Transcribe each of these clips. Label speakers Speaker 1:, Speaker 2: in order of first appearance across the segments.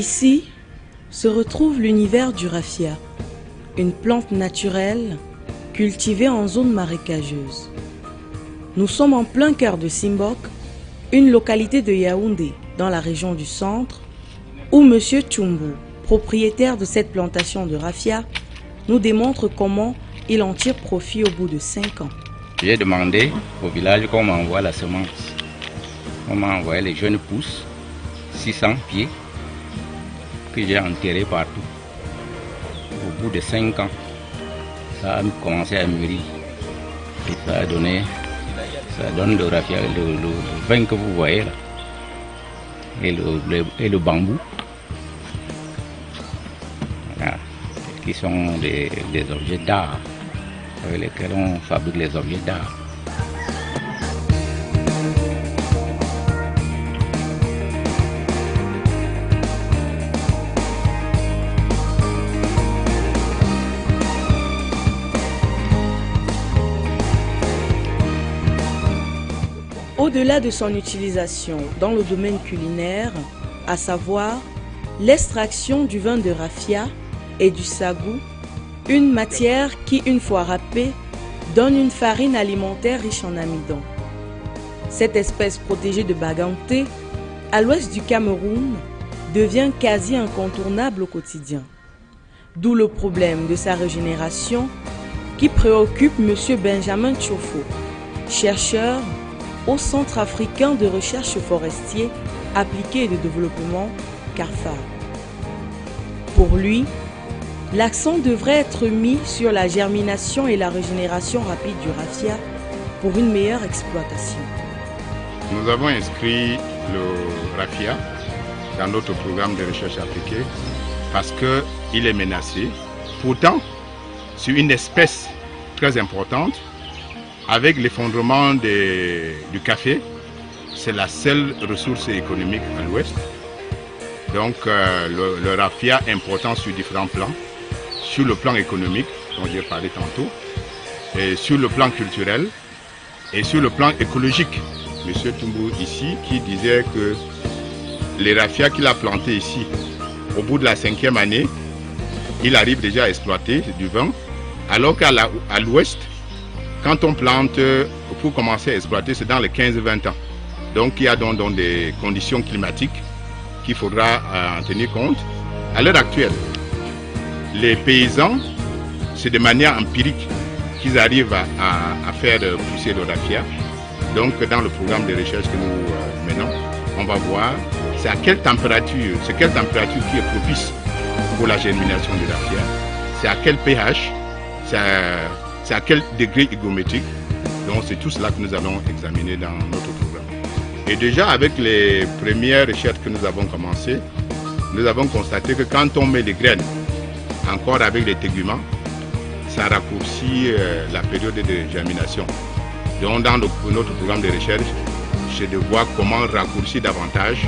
Speaker 1: Ici se retrouve l'univers du raffia, une plante naturelle cultivée en zone marécageuse. Nous sommes en plein cœur de Simbok, une localité de Yaoundé, dans la région du centre, où M. Tchumbu, propriétaire de cette plantation de raffia, nous démontre comment il en tire profit au bout de 5 ans.
Speaker 2: J'ai demandé au village qu'on m'envoie la semence. On m'a envoyé les jeunes pousses, 600 pieds, que j'ai enterrés partout. Au bout de 5 ans, ça a commencé à mûrir. Et ça donne le raffia, le vin que vous voyez là. Et le bambou. Voilà. Qui sont des objets d'art, avec lesquels on fabrique les objets d'art.
Speaker 1: Au-delà de son utilisation dans le domaine culinaire, à savoir l'extraction du vin de raffia et du sagou, une matière qui, une fois râpée, donne une farine alimentaire riche en amidon. Cette espèce protégée de Baganté, à l'ouest du Cameroun, devient quasi incontournable au quotidien. D'où le problème de sa régénération qui préoccupe M. Benjamin Tchofo, chercheur au Centre africain de recherche forestier appliqué et de développement CARFAR. Pour lui, l'accent devrait être mis sur la germination et la régénération rapide du raffia pour une meilleure exploitation.
Speaker 3: Nous avons inscrit le raffia dans notre programme de recherche appliquée parce qu'il est menacé. Pourtant, c'est une espèce très importante. Avec l'effondrement du café, c'est la seule ressource économique à l'ouest. Donc le raffia est important sur différents plans. Sur le plan économique, dont j'ai parlé tantôt, et sur le plan culturel, et sur le plan écologique. Monsieur Tchumbu ici qui disait que les raffias qu'il a plantés ici, au bout de la 5e année, il arrive déjà à exploiter du vin, alors qu'à l'ouest, quand on plante, pour commencer à exploiter, c'est dans les 15-20 ans. Donc il y a donc des conditions climatiques qu'il faudra en tenir compte. À l'heure actuelle, les paysans, c'est de manière empirique qu'ils arrivent à faire pousser le raffia. Donc dans le programme de recherche que nous menons, on va voir c'est quelle température qui est propice pour la germination du raffia, c'est à quel pH, c'est à quel degré hygrométrique. Donc c'est tout cela que nous allons examiner dans notre programme. Et déjà avec les premières recherches que nous avons commencées, nous avons constaté que quand on met des graines, encore avec les téguments, ça raccourcit la période de germination. Donc dans notre programme de recherche, c'est de voir comment raccourcir davantage.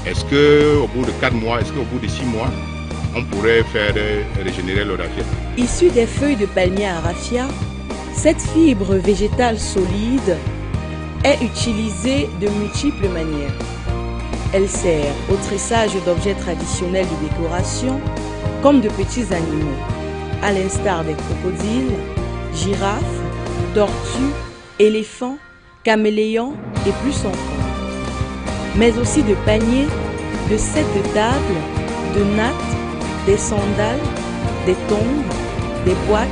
Speaker 3: Est-ce qu'au bout de 4 mois, est-ce qu'au bout de 6 mois, on pourrait faire régénérer le raffia?
Speaker 1: Issue des feuilles de palmier à raffia, cette fibre végétale solide est utilisée de multiples manières. Elle sert au tressage d'objets traditionnels de décoration, comme de petits animaux, à l'instar des crocodiles, girafes, tortues, éléphants, caméléons et plus encore. Mais aussi de paniers, de sets de table, de nattes, des sandales, des tombes, des boîtes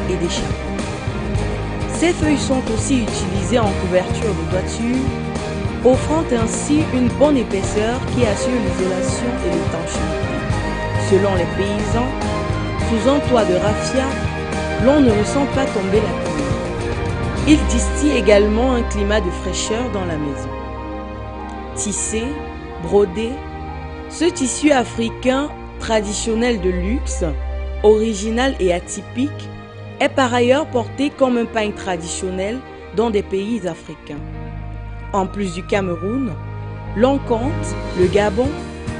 Speaker 1: et des chapeaux. Ces feuilles sont aussi utilisées en couverture de toiture, offrant ainsi une bonne épaisseur qui assure l'isolation et l'étanchéité. Selon les paysans, sous un toit de raffia, l'on ne ressent pas tomber la pluie. Il distille également un climat de fraîcheur dans la maison. Tissé, brodé, ce tissu africain traditionnel de luxe, original et atypique, est par ailleurs porté comme un pain traditionnel dans des pays africains. En plus du Cameroun, l'on compte le Gabon,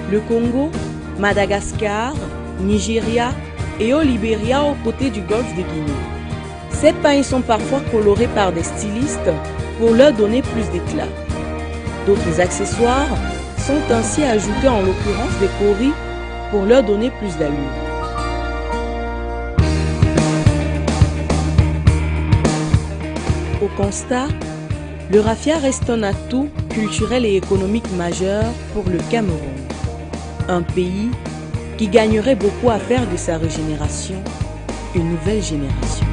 Speaker 1: le Congo, Madagascar, Nigeria et au Libéria aux côtés du golfe de Guinée. Ces pains sont parfois colorés par des stylistes pour leur donner plus d'éclat. D'autres accessoires sont ainsi ajoutés en l'occurrence des coris pour leur donner plus d'allure. Au constat, le raffia reste un atout culturel et économique majeur pour le Cameroun, un pays qui gagnerait beaucoup à faire de sa régénération une nouvelle génération.